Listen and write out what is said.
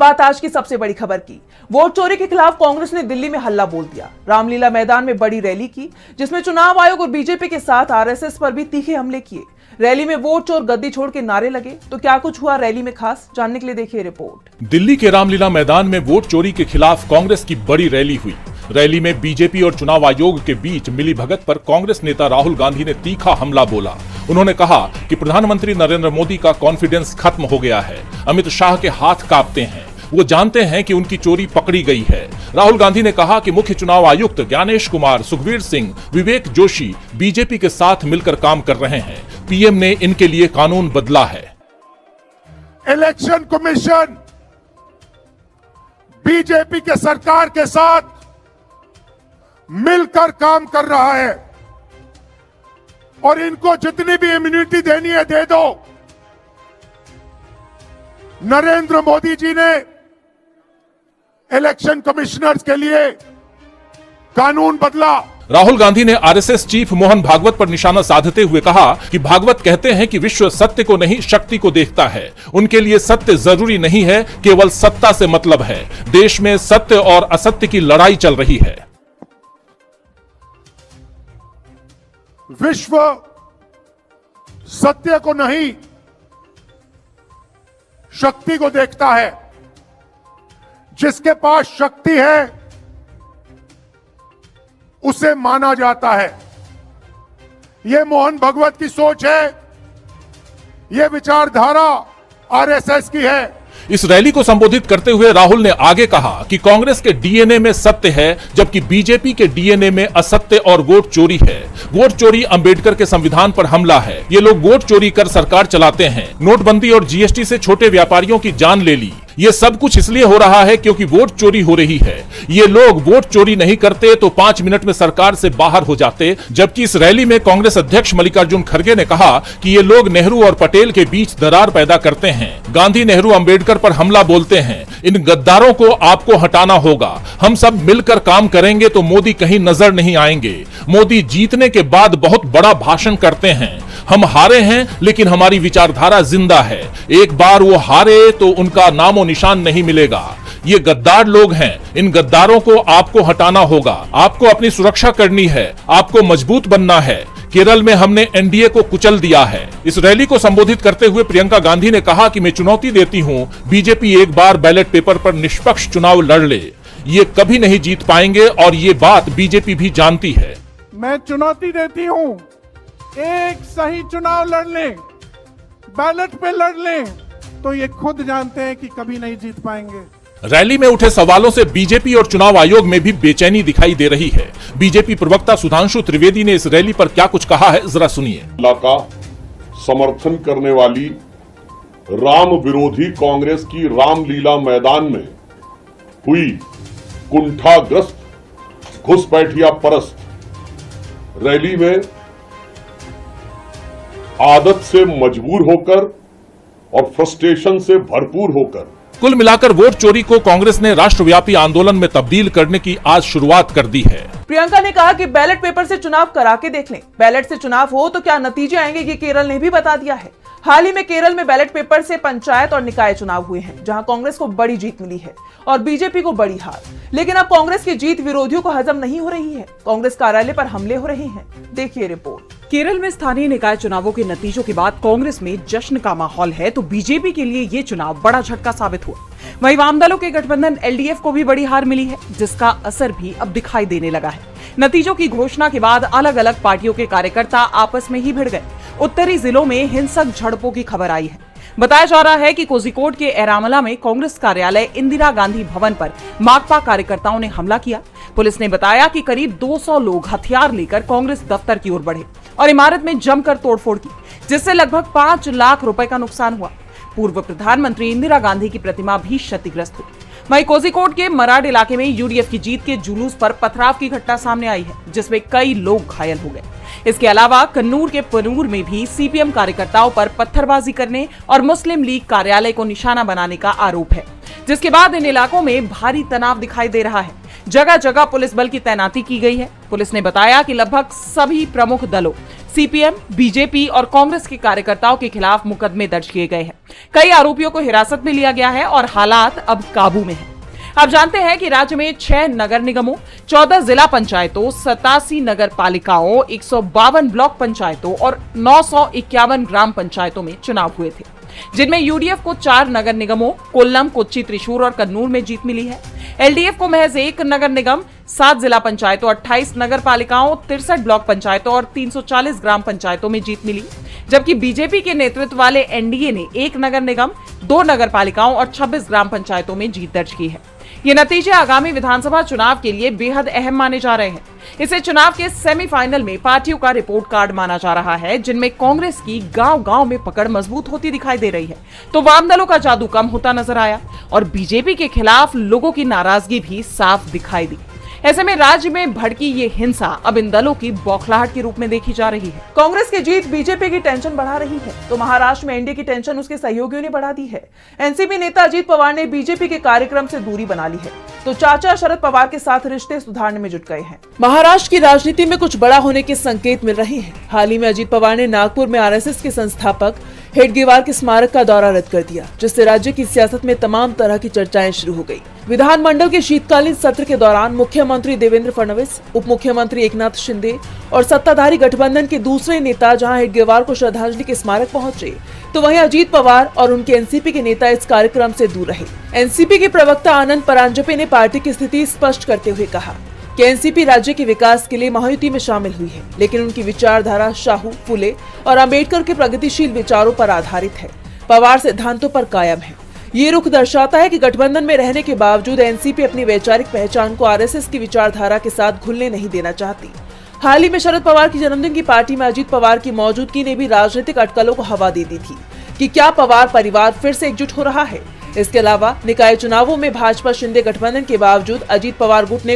बात आज की सबसे बड़ी खबर की। वोट चोरी के खिलाफ कांग्रेस ने दिल्ली में हल्ला बोल दिया। रामलीला मैदान में बड़ी रैली की, जिसमें चुनाव आयोग और बीजेपी के साथ आरएसएस पर भी तीखे हमले किए। रैली में वोट चोर गद्दी छोड़ के नारे लगे। तो क्या कुछ हुआ रैली में, खास जानने के लिए देखिए रिपोर्ट। दिल्ली के रामलीला मैदान में वोट चोरी के खिलाफ कांग्रेस की बड़ी रैली हुई। रैली में बीजेपी और चुनाव आयोग के बीच मिलीभगत पर कांग्रेस नेता राहुल गांधी ने तीखा हमला बोला। उन्होंने कहा कि प्रधानमंत्री नरेंद्र मोदी का कॉन्फिडेंस खत्म हो गया है। अमित शाह के हाथ कांपते हैं, वो जानते हैं कि उनकी चोरी पकड़ी गई है। राहुल गांधी ने कहा कि मुख्य चुनाव आयुक्त ज्ञानेश कुमार, सुखबीर सिंह, विवेक जोशी बीजेपी के साथ मिलकर काम कर रहे हैं। पीएम ने इनके लिए कानून बदला है। इलेक्शन कमीशन बीजेपी के सरकार के साथ मिलकर काम कर रहा है और इनको जितनी भी इम्यूनिटी देनी है दे दो। नरेंद्र मोदी जी ने इलेक्शन कमिश्नर्स के लिए कानून बदला। राहुल गांधी ने आरएसएस चीफ मोहन भागवत पर निशाना साधते हुए कहा कि भागवत कहते हैं कि विश्व सत्य को नहीं शक्ति को देखता है। उनके लिए सत्य जरूरी नहीं है, केवल सत्ता से मतलब है। देश में सत्य और असत्य की लड़ाई चल रही है। विश्व सत्य को नहीं शक्ति को देखता है। जिसके पास शक्ति है उसे माना जाता है। यह मोहन भागवत की सोच है, यह विचारधारा आरएसएस की है। इस रैली को संबोधित करते हुए राहुल ने आगे कहा कि कांग्रेस के डीएनए में सत्य है, जबकि बीजेपी के डीएनए में असत्य और वोट चोरी है। वोट चोरी अंबेडकर के संविधान पर हमला है। ये लोग वोट चोरी कर सरकार चलाते हैं। नोटबंदी और जीएसटी से छोटे व्यापारियों की जान ले ली। ये सब कुछ इसलिए हो रहा है क्योंकि वोट चोरी हो रही है। ये लोग वोट चोरी नहीं करते तो 5 मिनट में सरकार से बाहर हो जाते। जबकि इस रैली में कांग्रेस अध्यक्ष मल्लिकार्जुन खड़गे ने कहा कि ये लोग नेहरू और पटेल के बीच दरार पैदा करते हैं। गांधी, नेहरू, अंबेडकर पर हमला बोलते हैं। इन गद्दारों को आपको हटाना होगा। हम सब मिलकर काम करेंगे तो मोदी कहीं नजर नहीं आएंगे। मोदी जीतने के बाद बहुत बड़ा भाषण करते हैं। हम हारे हैं लेकिन हमारी विचारधारा जिंदा है। एक बार वो हारे तो उनका नामो निशान नहीं मिलेगा। ये गद्दार लोग हैं। इन गद्दारों को आपको हटाना होगा। आपको अपनी सुरक्षा करनी है। आपको मजबूत बनना है। केरल में हमने एनडीए को कुचल दिया है। इस रैली को संबोधित करते हुए प्रियंका गांधी ने कहा कि मैं चुनौती देती हूं, बीजेपी एक बार बैलेट पेपर पर निष्पक्ष चुनाव लड़ ले। ये कभी नहीं जीत पाएंगे और ये बात बीजेपी भी जानती है। मैं चुनौती देती हूं, एक सही चुनाव लड़ लें, बैलेट पे लड़ लें, तो ये खुद जानते हैं कि कभी नहीं जीत पाएंगे। रैली में उठे सवालों से बीजेपी और चुनाव आयोग में भी बेचैनी दिखाई दे रही है। बीजेपी प्रवक्ता सुधांशु त्रिवेदी ने इस रैली पर क्या कुछ कहा है, जरा सुनिए। का समर्थन करने वाली राम विरोधी कांग्रेस की रामलीला मैदान में हुई कुंठाग्रस्त घुसपैठिया परस्त रैली में आदत से मजबूर होकर और फ्रस्ट्रेशन से भरपूर होकर कुल मिलाकर वोट चोरी को कांग्रेस ने राष्ट्रव्यापी आंदोलन में तब्दील करने की आज शुरुआत कर दी है। प्रियंका ने कहा कि बैलेट पेपर से चुनाव करा के देख लें। बैलेट से चुनाव हो तो क्या नतीजे आएंगे, ये केरल ने भी बता दिया है। हाल ही में केरल में बैलेट पेपर से पंचायत और निकाय चुनाव हुए हैं, जहां कांग्रेस को बड़ी जीत मिली है और बीजेपी को बड़ी हार। लेकिन अब कांग्रेस की जीत विरोधियों को हजम नहीं हो रही है। कांग्रेस कार्यालय पर हमले हो रहे हैं। देखिए रिपोर्ट। केरल में स्थानीय निकाय चुनावों के नतीजों के बाद कांग्रेस में जश्न का माहौल है, तो बीजेपी के लिए ये चुनाव बड़ा झटका साबित हुआ। वहीं वाम दलों के गठबंधन एलडीएफ को भी बड़ी हार मिली है, जिसका असर भी अब दिखाई देने लगा है। नतीजों की घोषणा के बाद अलग अलग पार्टियों के कार्यकर्ता आपस में ही भिड़ गए। उत्तरी जिलों में हिंसक झड़पों की खबर आई है। बताया जा रहा है कि कोझिकोड के एरामला में कांग्रेस कार्यालय इंदिरा गांधी भवन पर माकपा कार्यकर्ताओं ने हमला किया। पुलिस ने बताया कि करीब 200 लोग हथियार लेकर कांग्रेस दफ्तर की ओर बढ़े और इमारत में जमकर तोड़फोड़ की, जिससे लगभग 5 लाख रुपए का नुकसान हुआ। पूर्व प्रधानमंत्री इंदिरा गांधी की प्रतिमा भी क्षतिग्रस्त हुई। वहीं कोझिकोड के मराड इलाके में यूडीएफ की जीत के जुलूस पर पथराव की घटना सामने आई है, जिसमें कई लोग घायल हो गए। इसके अलावा कन्नूर के पनूर में भी सीपीएम कार्यकर्ताओं पर पत्थरबाजी करने और मुस्लिम लीग कार्यालय को निशाना बनाने का आरोप है, जिसके बाद इन इलाकों में भारी तनाव दिखाई दे रहा है। जगह जगह पुलिस बल की तैनाती की गई है। पुलिस ने बताया कि लगभग सभी प्रमुख दलों सीपीएम, बीजेपी और कांग्रेस के कार्यकर्ताओं के खिलाफ मुकदमे दर्ज किए गए हैं। कई आरोपियों को हिरासत में लिया गया है और हालात अब काबू में हैं। अब जानते हैं कि राज्य में 6 नगर निगमों, 14 जिला पंचायतों, 87 नगर पालिकाओं, 152 ब्लॉक पंचायतों और 951 ग्राम पंचायतों में चुनाव हुए थे, जिनमें यूडीएफ को 4 नगर निगमों कोल्लम, कोच्चि, त्रिशूर और कन्नूर में जीत मिली है। एलडीएफ को महज 1 नगर निगम, 7 जिला पंचायतों, 28 नगर पालिकाओं, 63 ब्लॉक पंचायतों और 340 ग्राम पंचायतों में जीत मिली, जबकि बीजेपी के नेतृत्व वाले एनडीए ने 1 नगर निगम, 2 नगर पालिकाओं और 26 ग्राम पंचायतों में जीत दर्ज की है। ये नतीजे आगामी विधानसभा चुनाव के लिए बेहद अहम माने जा रहे हैं। इसे चुनाव के सेमीफाइनल में पार्टियों का रिपोर्ट कार्ड माना जा रहा है, जिनमें कांग्रेस की गांव-गांव में पकड़ मजबूत होती दिखाई दे रही है, तो वाम दलों का जादू कम होता नजर आया और बीजेपी के खिलाफ लोगों की नाराजगी भी साफ दिखाई दी। ऐसे में राज्य में भड़की ये हिंसा अब इन दलों की बौखलाहट के रूप में देखी जा रही है। कांग्रेस की जीत बीजेपी की टेंशन बढ़ा रही है, तो महाराष्ट्र में एनडीए की टेंशन उसके सहयोगियों ने बढ़ा दी है। एनसीपी नेता अजीत पवार ने बीजेपी के कार्यक्रम से दूरी बना ली है, तो चाचा शरद पवार के साथ रिश्ते सुधारने में जुट गए हैं। महाराष्ट्र की राजनीति में कुछ बड़ा होने के संकेत मिल रहे हैं। हाल ही में अजीत पवार ने नागपुर में आरएसएस के संस्थापक हेडगेवार के स्मारक का दौरा रद्द कर दिया, जिससे राज्य की सियासत में तमाम तरह की चर्चाएं शुरू हो गई। विधानमंडल के शीतकालीन सत्र के दौरान मुख्यमंत्री देवेंद्र फडणवीस, उप मुख्यमंत्री एकनाथ शिंदे और सत्ताधारी गठबंधन के दूसरे नेता जहां हेडगेवार को श्रद्धांजलि के स्मारक पहुंचे, तो वहीं अजीत पवार और उनके एनसीपी के नेता इस कार्यक्रम से दूर रहे। एनसीपी के प्रवक्ता आनंद परांजपे ने पार्टी की स्थिति स्पष्ट करते हुए कहा कि एनसीपी राज्य के विकास के लिए महायुति में शामिल हुई है, लेकिन उनकी विचारधारा शाहू, फुले और अंबेडकर के प्रगतिशील विचारों पर आधारित है। पवार सिद्धांतों पर कायम है। ये रुख दर्शाता है कि गठबंधन में रहने के बावजूद एनसीपी अपनी वैचारिक पहचान को आरएसएस की विचारधारा के साथ घुलने नहीं देना चाहती। हाल ही में शरद पवार की जन्मदिन की पार्टी में अजीत पवार की मौजूदगी ने भी राजनीतिक अटकलों को हवा दे दी थी कि क्या पवार परिवार फिर से एकजुट हो रहा है। इसके अलावा निकाय चुनावों में भाजपा शिंदे गठबंधन के बावजूद अजीत पवार गुट ने